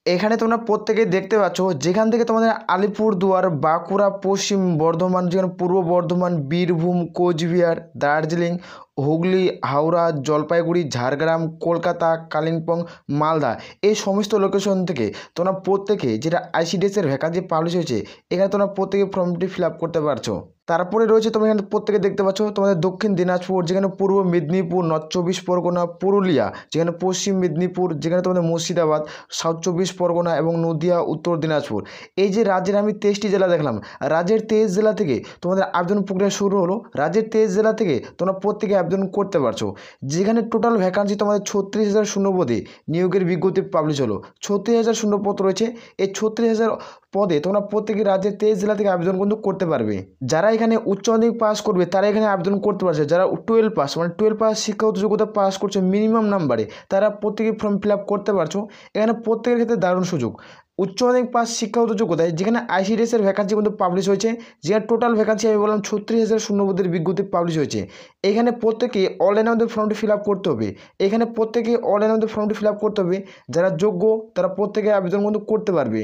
এখানে তোমরা প্রত্যেকেই দেখতে পাচ্ছ যেখান থেকে তোমাদের আলিপুরদুয়ার, বাঁকুড়া, পশ্চিম বর্ধমান, যেখানে পূর্ব বর্ধমান, বীরভূম, কোচবিহার, দার্জিলিং, হুগলি, হাওড়া, জলপাইগুড়ি, ঝাড়গ্রাম, কলকাতা, কালিম্পং, মালদা, এই সমস্ত লোকেশন থেকে তোমরা প্রত্যেকে যেটা আইসিডিএসের ভ্যাকান্সি পাবলিশ হয়েছে এখানে তোমরা প্রত্যেকে ফর্মটি ফিল আপ করতে পারছো। তারপরে রয়েছে তোমরা এখানে প্রত্যেকে দেখতে পাচ্ছ তোমাদের দক্ষিণ দিনাজপুর, যেখানে পূর্ব মেদিনীপুর, নর্থ চব্বিশ পরগনা, পুরুলিয়া, যেখানে পশ্চিম মেদিনীপুর, যেখানে তোমাদের মুর্শিদাবাদ, সাউথ চব্বিশ পরগনা এবং নদিয়া, উত্তর দিনাজপুর। এই যে রাজ্যের আমি 23টি জেলা দেখলাম, রাজ্যের 23 জেলা থেকে তোমাদের আবেদন প্রক্রিয়া শুরু হলো। রাজ্যের 23 জেলা থেকে তোমরা প্রত্যেকে আবেদন করতে পারছো। যেখানে টোটাল ভ্যাকান্সি তোমাদের 36,000 শূন্যপদে নিয়োগের বিজ্ঞপ্তি পাবলিশ হলো। 36,000 শূন্যপদ রয়েছে। এই 36,000 পদে তোমরা প্রত্যেকে রাজ্যের 23 জেলা থেকে আবেদন কিন্তু করতে পারবে। যারা এখানে উচ্চ মাধ্যমিক পাস করবে তারা এখানে আবেদন করতে পারছে। যারা 12 পাস মানে 12 পাস শিক্ষাগত যোগ্যতা পাস করছে মিনিমাম নাম্বারে, তারা প্রত্যেকে ফর্ম ফিল আপ করতে পারছো। এখানে প্রত্যেকের ক্ষেত্রে দারুণ সুযোগ। উচ্চ মাধ্যমিক পাস শিক্ষাগত যোগ্যতায় যেখানে আইসিডিএসের ভ্যাকান্সি কিন্তু পাবলিশ হয়েছে, যেখানে টোটাল ভ্যাকান্সি আমি বললাম 36,000 শূন্যপদের বিজ্ঞপ্তি পাবলিশ হয়েছে। এখানে প্রত্যেকে অনলাইনে আমাদের ফর্মটি ফিল আপ করতে হবে। এখানে প্রত্যেকে অনলাইনে আমাদের ফর্মটি ফিল আপ করতে হবে। যারা যোগ্য তারা প্রত্যেকে আবেদন কিন্তু করতে পারবে।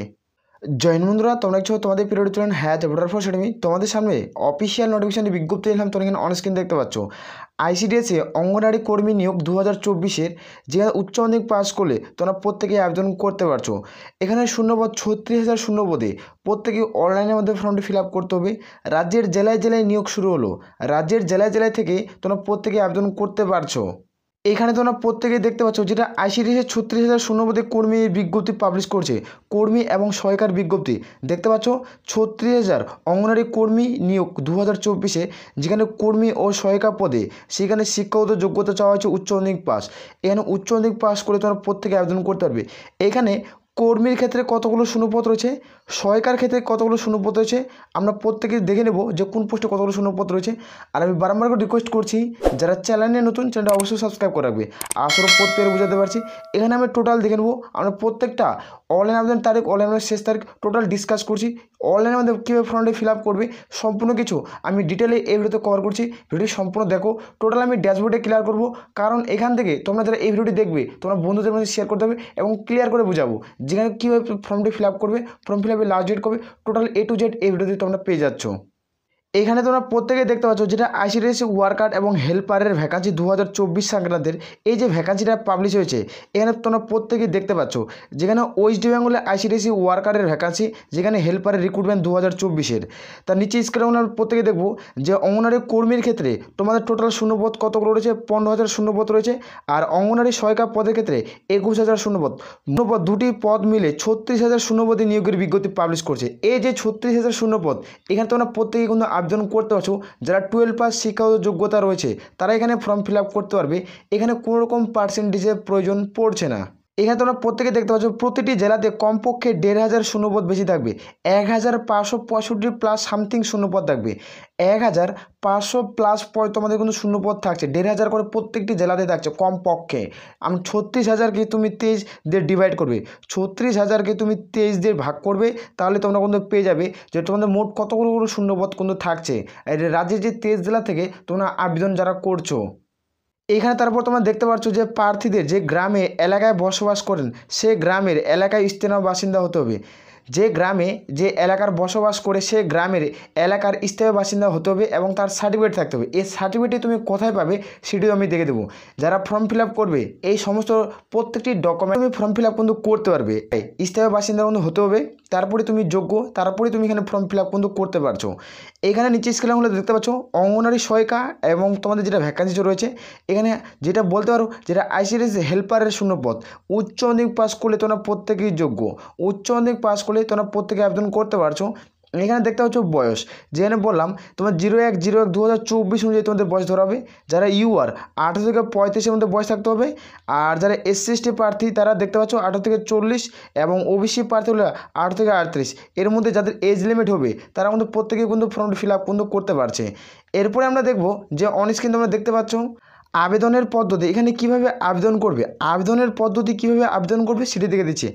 জয়েন বন্ধুরা, তোমরা কিছু তোমাদের পিরিয়ড চলেন ভোটার ফর একাডেমি। তোমাদের সামনে অফিসিয়াল নোটিফিকেশনের বিজ্ঞপ্তি এলাম, তোমরা এখানে অন স্ক্রিন দেখতে পাচ্ছ। আইসিডিএসে অঙ্গনওয়াড়ি কর্মী নিয়োগ 2024-এর যেখানে উচ্চ মাধ্যমিক পাস করলে তোমরা প্রত্যেকে আবেদন করতে পারছো। এখানে শূন্যপদ 36,000 শূন্যপদে প্রত্যেকে অনলাইনের মধ্যে ফর্মটি ফিল আপ করতে হবে। রাজ্যের জেলায় জেলায় নিয়োগ শুরু হলো। রাজ্যের জেলায় জেলায় থেকে তোমরা প্রত্যেকে আবেদন করতে পারছো। এখানে তোমরা প্রত্যেকে দেখতে পাচ্ছ যেটা আইসিডিএসের 36,000 শূন্যপদে কর্মী বিজ্ঞপ্তি পাবলিশ করছে। কর্মী এবং সহায়িকার বিজ্ঞপ্তি দেখতে পাচ্ছ। 36,000 অঙ্গনওয়াড়ি কর্মী নিয়োগ 2024-এ যেখানে কর্মী ও সহায়িকা পদে সেখানে শিক্ষাগত যোগ্যতা চাওয়া হচ্ছে উচ্চ মাধ্যমিক পাস। এখানে উচ্চ মাধ্যমিক পাস করে তোমরা প্রত্যেকে আবেদন করতে পারবে। এখানে কর্মীর ক্ষেত্রে কতগুলো শূন্যপদ রয়েছে, সহায়িকার ক্ষেত্রে কতগুলো শূন্যপদ রয়েছে, আমরা প্রত্যেকে দেখে নেব যে কোন পোস্টে কতগুলো শূন্যপদ রয়েছে। আর আমি বারবার করে রিকোয়েস্ট করছি যারা চ্যানেলে নতুন, চ্যানেলটা অবশ্যই সাবস্ক্রাইব করে রাখবে। আসলে প্রত্যেকে বুঝাতে পারছি। এখানে আমি টোটাল দেখে নেব। আমরা প্রত্যেকটা অনলাইন আবেদন তারিখ, অনলাইন শেষ তারিখ টোটাল ডিসকাস করছি। অনলাইনে আমাদের কীভাবে ফর্মটি ফিল আপ করবে সম্পূর্ণ কিছু আমি ডিটেলে এই ভিডিওতে কভার করছি। ভিডিও সম্পূর্ণ দেখো। টোটাল আমি ড্যাশবোর্ডে ক্লিয়ার করব, কারণ এখান থেকে তোমরা যারা এই ভিডিওটি দেখবে তোমরা বন্ধুদের মধ্যে শেয়ার করতে হবে এবং ক্লিয়ার করে বুঝাবো যেখানে কীভাবে ফর্মটি ফিল আপ করবে, ফর্ম ফিল আপের লাস্ট ডেট কবে, টোটাল A to Z এই ভিডিওতে তোমরা পেয়ে যাচ্ছ। এখানে তোমরা প্রত্যেকে দেখতে পাচ্ছ যেটা আইসিডিএস ওয়ার্কার এবং হেল্পারের ভ্যাকান্সি 2024 সংক্রান্তের এই যে ভ্যাকান্সিটা পাবলিশ হয়েছে এখানে তোমরা প্রত্যেকেই দেখতে পাচ্ছ। যেখানে ওয়েস্ট বেঙ্গলে আইসিডিএস ওয়ার্কারের ভ্যাকান্সি, যেখানে হেল্পারের রিক্রুটমেন্ট 2024-এর। তার নিচে স্ক্রিনে আমরা প্রত্যেকে দেখব যে অঙ্গনওয়াড়ি কর্মীর ক্ষেত্রে তোমাদের টোটাল শূন্যপদ কতগুলো রয়েছে, 15,000 শূন্যপদ রয়েছে। আর অঙ্গনওয়াড়ি সহায়িকা পদের ক্ষেত্রে 21,000 শূন্যপদ। দুটি পদ মিলে 36,000 শূন্যপদে নিয়োগের বিজ্ঞপ্তি পাবলিশ করছে। এই যে 36,000 শূন্যপদ এখানে তোমরা প্রত্যেকে কিন্তু আবেদন করতে পারছো। যারা 12 পাস শিক্ষাগত যোগ্যতা রয়েছে তারা এখানে ফর্ম ফিল আপ করতে পারবে। এখানে কোনো রকম পার্সেন্টেজের প্রয়োজন পড়ছে না। এখানে তোমরা প্রত্যেকে দেখতে পাচ্ছ প্রতিটি জেলাতে কমপক্ষে 1,500 শূন্যপদ বেশি থাকবে। 1,565 প্লাস সামথিং শূন্যপদ থাকবে। 1,500 প্লাস তোমাদের কিন্তু শূন্যপদ থাকছে। 1,500 করে প্রত্যেকটি জেলাতে থাকছে কমপক্ষে। আমি 36,000কে তুমি 23 দিয়ে ডিভাইড করবে, 36,000কে তুমি 23 দিয়ে ভাগ করবে, তাহলে তোমরা কিন্তু পেয়ে যাবে যে তোমাদের মোট কতগুলো শূন্যপদ কিন্তু থাকছে রাজ্যের যে 23 জেলা থেকে তোমরা আবেদন যারা করছো। এখানে তারপর তোমরা দেখতে পাচ্ছ যে প্রার্থীদের যে গ্রামে এলাকায় বসবাস করেন সে গ্রামের এলাকায় স্থানীয় বাসিন্দা হতে হবে। যে গ্রামে যে এলাকার বসবাস করে সে গ্রামের এলাকার স্থায়ী বাসিন্দা হতে হবে এবং তার সার্টিফিকেট থাকতে হবে। এই সার্টিফিকেটটি তুমি কোথায় পাবে সেটিও আমি দেখে দেবো। যারা ফর্ম ফিল আপ করবে এই সমস্ত প্রত্যেকটি ডকুমেন্ট তুমি ফর্ম ফিল আপ কিন্তু করতে পারবে। স্থায়ী বাসিন্দা কিন্তু হতে হবে, তারপরে তুমি যোগ্য, তারপরে তুমি এখানে ফর্ম ফিল আপ কিন্তু করতে পারছো। এখানে নিচে স্ক্রিনে দেখতে পাচ্ছ অঙ্গনওয়াড়ি সহায়িকা এবং তোমাদের যেটা ভ্যাকান্সি রয়েছে এখানে যেটা বলতে পারো যেটা আইসিডিএস হেল্পারের শূন্যপদ। উচ্চ মাধ্যমিক পাস করলে তোমরা প্রত্যেকেই যোগ্য। উচ্চ মাধ্যমিক পাস করলে তোমরা প্রত্যেকে আবেদন করতে পারছো। এখানে দেখতে পাচ্ছ বয়স, যেখানে বললাম তোমার 01/01/2024 অনুযায়ী তোমাদের বয়স ধরা হবে। যারা ইউআর 18 থেকে 35-এর মধ্যে বয়স থাকতে হবে। আর যারা SC/ST প্রার্থী তারা দেখতে পাচ্ছ 18 থেকে 40 এবং ওবিসি প্রার্থী হলে 18 থেকে 38 এর মধ্যে যাদের এজ লিমিট হবে তারা কিন্তু প্রত্যেকেই কিন্তু ফর্ম ফিল আপ কিন্তু করতে পারছে। এরপরে আমরা দেখব যে অন স্ক্রিন তোমরা দেখতে পাচ্ছ আবেদনের পদ্ধতি। এখানে কিভাবে আবেদন করবে, আবেদনের পদ্ধতি কিভাবে আবেদন করবে সেটি দেখে দিচ্ছি।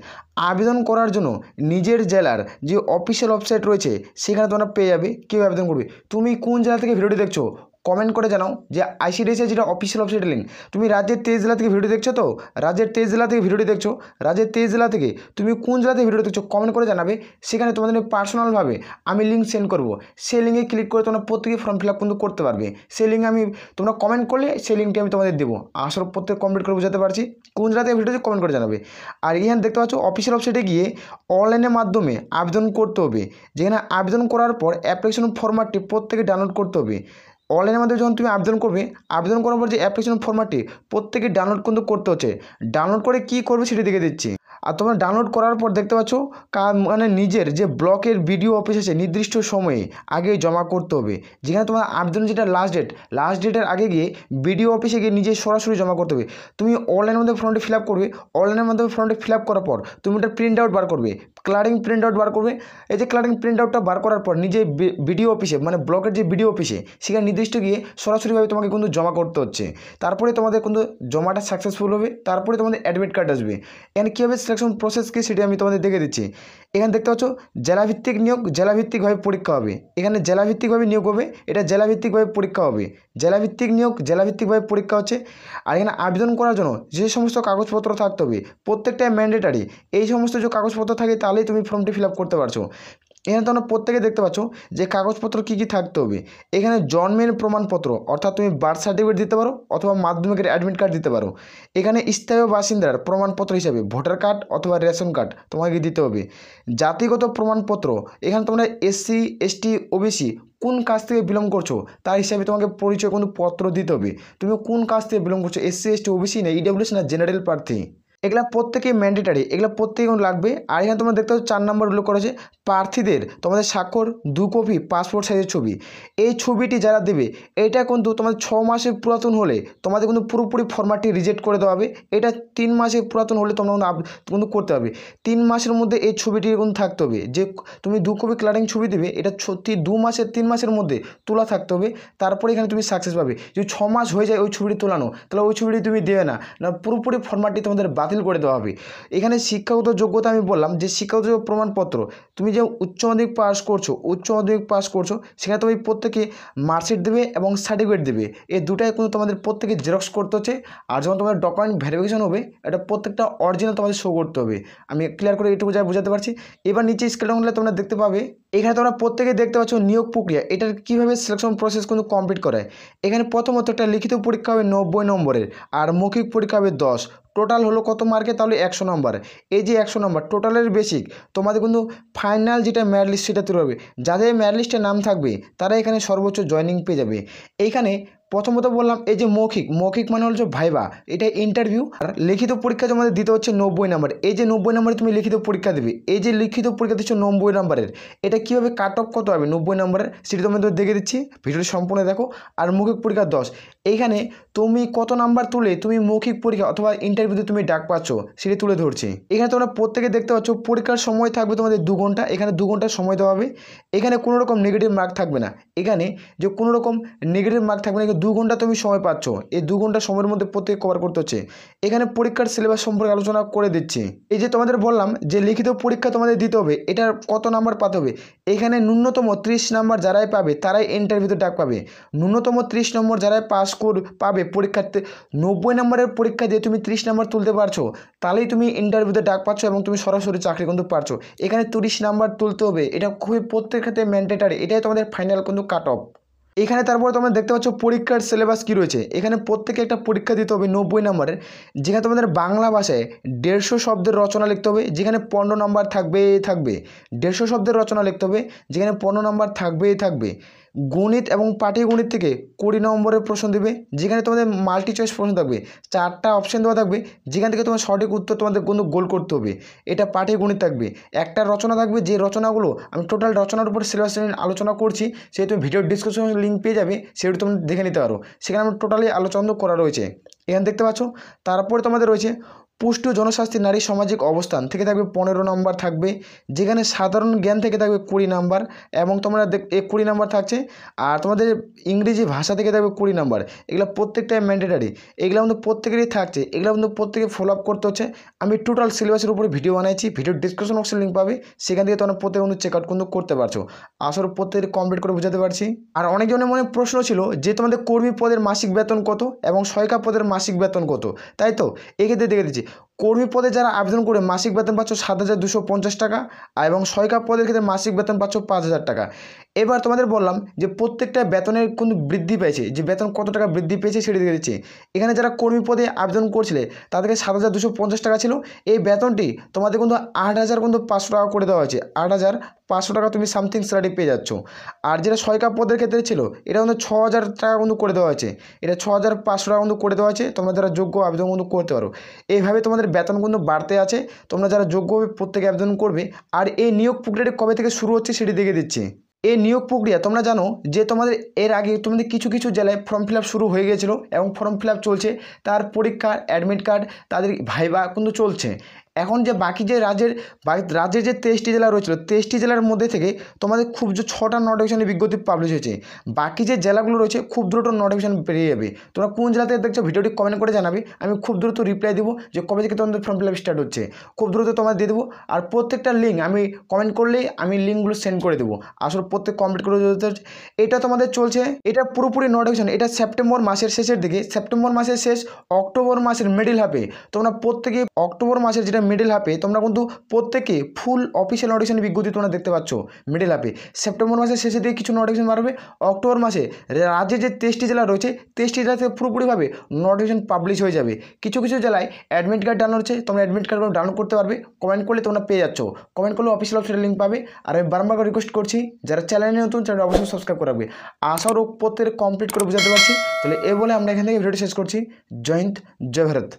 আবেদন করার জন্য নিজের জেলার যে অফিসিয়াল ওয়েবসাইট রয়েছে সেখানে তোমরা পেয়ে যাবে কীভাবে আবেদন করবে। তুমি কোন জেলা থেকে ভিডিওটি দেখছো কমেন্ট করে জানাও যে আইসিডিএসের যেটা অফিসিয়াল ওয়েবসাইটের লিঙ্ক। তুমি রাজ্যের 23 জেলা থেকে ভিডিও দেখছো তো, রাজ্যের 23 জেলা থেকে ভিডিওটি দেখছো, রাজ্যের 23 জেলা থেকে তুমি কোন জেলা থেকে ভিডিও দেখছো কমেন্ট করে জানাবে। সেখানে তোমাদের পার্সোনালভাবে আমি লিঙ্ক সেন্ড করবো, সেই লিঙ্কে ক্লিক করে তোমরা প্রত্যেকে ফর্ম ফিল আপ কিন্তু করতে পারবে। সেই লিঙ্ক আমি তোমরা কমেন্ট করলে সেই লিঙ্কটি আমি তোমাদের দেবো। আসলে প্রত্যেক কমপ্লিট করে বোঝাতে পারছি, কোন জেলা থেকে ভিডিও কমেন্ট করে জানাবে। আর এখানে দেখতে পাচ্ছ অফিসিয়াল ওয়েবসাইটে গিয়ে অনলাইনের মাধ্যমে আবেদন করতে হবে। যেখানে আবেদন করার পর অ্যাপ্লিকেশন ফরম্যাটটি প্রত্যেকে ডাউনলোড করতে হবে। অনলাইনের মাধ্যমে যখন তুমি আবেদন করবে, আবেদন করার পর যে অ্যাপ্লিকেশন ফরম্যাটটি প্রত্যেকে ডাউনলোড কিন্তু করতে হচ্ছে। ডাউনলোড করে কী করবে সেটি দেখে দিচ্ছি। আর তোমরা ডাউনলোড করার পর দেখতে পাচ্ছ মানে নিজের যে ব্লকের বিডিও অফিস আছে নির্দিষ্ট সময়ে আগে জমা করতে হবে। যেখানে তোমার আবেদনের যেটা লাস্ট ডেটের আগে গিয়ে বিডিও অফিসে গিয়ে নিজে সরাসরি জমা করতে হবে। তুমি অনলাইনের মধ্যে ফর্মটি ফিল আপ করবে, অনলাইনের মাধ্যমে ফর্মটি ফিল আপ করার পর তুমি একটা প্রিন্ট আউট বার করবে, ক্লারিং প্রিন্ট আউট বার করবে। এই যে ক্লারিং প্রিন্ট আউটটা বার করার পর নিজে বিডিও অফিসে মানে ব্লকের যে বিডিও অফিসে সেখানে নির্দিষ্ট গিয়ে সরাসরিভাবে তোমাকে কিন্তু জমা করতে হচ্ছে। তারপরে তোমাদের কিন্তু জমাটা সাকসেসফুল হবে, তারপরে তোমাদের অ্যাডমিট কার্ড আসবে। এখানে কীভাবে সিলেকশন প্রসেস কী সেটি আমি তোমাদের দেখে দিচ্ছি। এখানে দেখতে পাচ্ছ জেলাভিত্তিক নিয়োগ, জেলাভিত্তিকভাবে পরীক্ষা হবে। এখানে জেলাভিত্তিকভাবে নিয়োগ হবে, এটা জেলাভিত্তিকভাবে পরীক্ষা হবে। জেলাভিত্তিক নিয়োগ, জেলাভিত্তিকভাবে পরীক্ষা হচ্ছে। আর এখানে আবেদন করার জন্য যে সমস্ত কাগজপত্র থাকতে হবে প্রত্যেকটাই ম্যান্ডেটারি। এই সমস্ত যে কাগজপত্র থাকে তাহলেই তুমি ফর্মটি ফিল আপ করতে পারছো। এখানে তোমরা প্রত্যেকে দেখতে পাচ্ছ যে কাগজপত্র কী কী থাকতে হবে। এখানে জন্মের প্রমাণপত্র অর্থাৎ তুমি বার্থ সার্টিফিকেট দিতে পারো অথবা মাধ্যমিকের অ্যাডমিট কার্ড দিতে পারো। এখানে স্থায়ী বাসিন্দার প্রমাণপত্র হিসাবে ভোটার কার্ড অথবা রেশন কার্ড তোমাকে দিতে হবে। জাতিগত প্রমাণপত্র, এখানে তোমরা এসসি এসটি ওবিসি কোন কাজ থেকে বিলং করছো তার হিসাবে তোমাকে পরিচয় কিন্তু পত্র দিতে হবে। তুমি কোন কাজ থেকে বিলং করছো, এসসি এসটি ওবিসি না ইডব্লিউএস না জেনারেল প্রার্থী, এগুলা প্রত্যেকেই ম্যান্ডেটারি, এগুলো প্রত্যেকে লাগবে। আর এখানে তোমরা দেখতে পাচ্ছ 4 নম্বর উল্লেখ করেছে প্রার্থীদের তোমাদের স্বাক্ষর 2 কপি পাসপোর্ট সাইজের ছবি। এই ছবিটি যারা দেবে এটা কিন্তু তোমাদের 6 মাসের পুরাতন হলে তোমাদের কিন্তু পুরোপুরি ফরম্যাটটি রিজেক্ট করে দেওয়া হবে। এটা 3 মাসের পুরাতন হলে তোমরা কিন্তু করতে হবে। 3 মাসের মধ্যে এই ছবিটি কিন্তু থাকতে হবে। যে তুমি 2 কপি ক্লারিং ছবি দেবে এটা 3 মাসের মধ্যে তোলা থাকতে হবে। তারপরে এখানে তুমি সাকসেস পাবে। যদি 6 মাস হয়ে যায় ওই ছবিটি তোলানো তাহলে ওই ছবিটি তুমি দেবে না, পুরোপুরি ফরম্যাটটি তোমাদের বাতিল করে দেওয়া হবে। এখানে শিক্ষাগত যোগ্যতা আমি বললাম যে শিক্ষাগত প্রমাণপত্র, তুমি যে উচ্চ মাধ্যমিক পাস করছো সেখানে তুমি প্রত্যেকে মার্কশিট দেবে এবং সার্টিফিকেট দেবে। এই দুটাই কিন্তু তোমাদের প্রত্যেকে জেরক্স করতে হচ্ছে। আর যখন তোমাদের ডকুমেন্ট ভেরিফিকেশন হবে এটা প্রত্যেকটা অরিজিনাল তোমাদের শো করতে হবে। আমি ক্লিয়ার করে এটুকু যা বোঝাতে পারছি। এবার নিচে স্কেল ডাউন হলে তোমরা দেখতে পাবে এখানে তোমরা প্রত্যেকে দেখতে পাচ্ছ নিয়োগ প্রক্রিয়া, এটার কীভাবে সিলেকশন প্রসেস কিন্তু কমপ্লিট করায়। এখানে প্রথমত একটা লিখিত পরীক্ষা হবে 90 নম্বরের আর মৌখিক পরীক্ষা হবে 10। টোটাল হলো কত মার্কে, তাহলে 100 নম্বর। এই যে 100 নম্বর টোটালের বেসিক তোমাদের কিন্তু ফাইনাল যেটা মেরিট লিস্ট সেটা তৈরি হবে। যাদের মেরিট লিস্টে নাম থাকবে তারা এখানে সর্বোচ্চ জয়েনিং পেয়ে যাবে। এইখানে প্রথমত বললাম এই যে মৌখিক মানে হচ্ছে ভাইবা, এটা ইন্টারভিউ। আর লিখিত পরীক্ষা তোমাদের দিতে হচ্ছে 90 নম্বর। এই যে 90 নম্বরে তুমি লিখিত পরীক্ষা দেবে, এই যে লিখিত পরীক্ষা দিচ্ছ 90 নম্বরের, এটা কীভাবে কাট অফ কত হবে 90 নম্বরের সেটি তোমাদের দেখে দিচ্ছি, ভিডিওটি সম্পূর্ণ দেখো। আর মৌখিক পরীক্ষা 10। এইখানে তুমি কত নাম্বার তুলে তুমি মৌখিক পরীক্ষা অথবা ইন্টারভিউতে তুমি ডাক পাচ্ছ সেটি তুলে ধরছি। এখানে তোমরা প্রত্যেকে দেখতে পাচ্ছ পরীক্ষার সময় থাকবে তোমাদের 2 ঘন্টা। এখানে 2 ঘন্টার সময় দেওয়া হবে। এখানে কোনো রকম নেগেটিভ মার্ক থাকবে না। এখানে যে কোনো রকম নেগেটিভ মার্ক থাকবে না। 2 ঘন্টা তুমি সময় পাচ্ছ, এই 2 ঘন্টা সময়ের মধ্যে প্রত্যেকে কভার করতে হচ্ছে। এখানে পরীক্ষার সিলেবাস সম্পর্কে আলোচনা করে দিচ্ছি। এই যে তোমাদের বললাম যে লিখিত পরীক্ষা তোমাদের দিতে হবে, এটার কত নাম্বার পাতে হবে। এখানে ন্যূনতম 30 নাম্বার যারাই পাবে তারাই ইন্টারভিউতে ডাক পাবে। ন্যূনতম 30 নম্বর যারাই পাস পাবে পরীক্ষাতে, 90 নম্বরের পরীক্ষা দিয়ে তুমি 30 নম্বর তুলতে পারছো তাহলেই তুমি ইন্টারভিউতে ডাক পাচ্ছ এবং তুমি সরাসরি চাকরি কিন্তু পারছো। এখানে 30 নাম্বার তুলতে হবে, এটা খুবই প্রত্যেক ক্ষেত্রে ম্যান্ডেটারি, এটাই তোমাদের ফাইনাল কিন্তু কাট অফ। এখানে তারপরে তোমরা দেখতে পাচ্ছ পরীক্ষার সিলেবাস কী রয়েছে। এখানে প্রত্যেকে একটা পরীক্ষা দিতে হবে 90 নম্বরের, যেখানে তোমাদের বাংলা ভাষায় 150 শব্দের রচনা লিখতে হবে, যেখানে 15 নম্বর থাকবে। 150 শব্দের রচনা লিখতে হবে, যেখানে 15 নম্বর থাকবে। গণিত এবং পাটিগণিত থেকে 20 নম্বরের প্রশ্ন দেবে, যেখানে তোমাদের মাল্টি চয়েস প্রশ্ন থাকবে। 4টা অপশান দেওয়া থাকবে, যেখান থেকে তোমার সঠিক উত্তর তোমাদের কিন্তু গোল করতে হবে। এটা পাটিগণিত থাকবে। একটা রচনা থাকবে, যে রচনাগুলো আমি টোটাল রচনার উপর সিলেবাস আলোচনা করছি, সেহেতু ভিডিও ডিসক্রিপশনে লিঙ্ক পেয়ে যাবে, সেগুলো তোমরা দেখে নিতে পারো। সেখানে আমার টোটালি আলোচনা করা রয়েছে, এখানে দেখতে পাচ্ছ। তারপরে তোমাদের রয়েছে পুষ্টি ও জনস্বাস্থ্য নারী সামাজিক অবস্থান থেকে থাকবে 15 নম্বর থাকবে, যেখানে সাধারণ জ্ঞান থেকে থাকবে 20 নম্বর এবং তোমরা 20 নম্বর থাকছে। আর তোমাদের ইংরেজি ভাষা থেকে থাকবে 20 নম্বর। এগুলো প্রত্যেকটাই ম্যান্ডেটারি, এগুলো কিন্তু প্রত্যেকেরই থাকছে, এগুলো কিন্তু প্রত্যেকে ফলো আপ করতে হচ্ছে। আমি টোটাল সিলেবাসের উপরে ভিডিও বানাইছি, ভিডিওর ডিসক্রিপশন বক্সে লিঙ্ক পাবে, সেখান থেকে তোমরা প্রত্যেকে কিন্তু চেক আউট কিন্তু করতে পারছো। আসলে প্রত্যেকে কমপ্লিট করে বোঝাতে পারছি। আর অনেকজনের মনে প্রশ্ন ছিল যে তোমাদের কর্মী পদের মাসিক বেতন কত এবং সহায়িকা পদের মাসিক বেতন কত, তাই তো? এক্ষেত্রে দেখে দিচ্ছি, কর্মী পদে যারা আবেদন করে মাসিক বেতন পাচ্ছ 7,250 টাকা এবং সহায়িকা পদের ক্ষেত্রে মাসিক বেতন পাচ্ছ 5,000 টাকা। এবার তোমাদের বললাম যে প্রত্যেকটা বেতনের কিন্তু বৃদ্ধি পেয়েছে, যে বেতন কত টাকা বৃদ্ধি পেয়েছে সেটা দেখে দিচ্ছি। এখানে যারা কর্মী পদে আবেদন করছিলে তাদেরকে 7,250 টাকা ছিল, এই বেতনটি তোমাদের কিন্তু 8,500 টাকা করে দেওয়া হয়েছে। 8,500 টাকা তুমি সামথিং স্যালারি পেয়ে যাচ্ছ। আর যেটা সহায়িকা পদের ক্ষেত্রে ছিল এটা কিন্তু 6,000 টাকা কিন্তু করে দেওয়া হয়েছে, এটা 6,500 টাকা কিন্তু করে দেওয়া হয়েছে। তোমরা যারা যোগ্য আবেদন কিন্তু করতে পারো। এইভাবে তোমাদের বেতন কিন্তু বাড়তে আছে, তোমরা যারা যোগ্য হবে প্রত্যেকে আবেদন করবে। আর এই নিয়োগ প্রক্রিয়াটি কবে থেকে শুরু হচ্ছে সেটি দেখে দিচ্ছি। এই নিয়োগ প্রক্রিয়া তোমরা জানো যে তোমাদের এর আগে তোমাদের কিছু কিছু জেলায় ফর্ম ফিল আপ শুরু হয়ে গিয়েছিলো এবং ফর্ম ফিল আপ চলছে, তার পরীক্ষা, অ্যাডমিট কার্ড, তাদের ভাইবা কিন্তু চলছে। এখন যে বাকি যে রাজ্যের যে 23টি জেলা রয়েছিল, 23টি জেলার মধ্যে থেকে তোমাদের খুব যে 6টা নোটিফিকেশনের বিজ্ঞপ্তি পাবলিশ হয়েছে। বাকি যে জেলাগুলো রয়েছে খুব দ্রুত নোটিফিকেশন বেরিয়ে যাবে। তোমরা কোন জেলা থেকে দেখছো ভিডিওটি কমেন্ট করে জানাবে, আমি খুব দ্রুত রিপ্লাই দেবো যে কবে থেকে তোমাদের ফর্ম ফিল আপ স্টার্ট হচ্ছে, খুব দ্রুত তোমাদের দিয়ে দেবো। আর প্রত্যেকটা লিঙ্ক আমি কমেন্ট করলেই আমি লিঙ্কগুলো সেন্ড করে দেবো। আসলে প্রত্যেক কমপ্লিট করে দিতে, এটা তোমাদের চলছে, এটা পুরোপুরি নোটিফিকেশন, এটা সেপ্টেম্বর মাসের শেষের দিকে, সেপ্টেম্বর মাসের শেষ, অক্টোবর মাসের মিডিল হাফে তোমরা প্রত্যেকে, অক্টোবর মাসের যেটা মিডিল হাফে তোমরা কিন্তু প্রত্যেকে ফুল অফিসিয়াল নোটিফিকেশন বিজ্ঞপ্তি তোমরা দেখতে পাচ্ছ মিডিল হাফে। সেপ্টেম্বর মাসের শেষে দিয়ে কিছু নোটিফিকেশন বাড়বে, অক্টোবর মাসে রাজ্যে যে 23টি জেলা রয়েছে 23টি জেলা থেকে পুরোপুরিভাবে নোটিফিকেশন পাবলিশ হয়ে যাবে। কিছু কিছু জেলায় অ্যাডমিট কার্ড ডাউনলোড হচ্ছে, তোমরা অ্যাডমিট কার্ডগুলো ডাউনলোড করতে পারবে, কমেন্ট করলে তোমরা পেয়ে যাচ্ছ, কমেন্ট করলে অফিসিয়াল ওয়েবসাইটের লিঙ্ক পাবে। আর আমি বারবার রিকোয়েস্ট করছি যারা চ্যানেলে নতুন চ্যানেল অবশ্যই সাবস্ক্রাইব করে রাখবে। আশা করি প্রত্যেকে কমপ্লিট করে বোঝাতে পারছি। তাহলে এ বলে আমরা এখান থেকে ভিডিওটি শেষ করছি। জয় হিন্দ, জয় ভারত।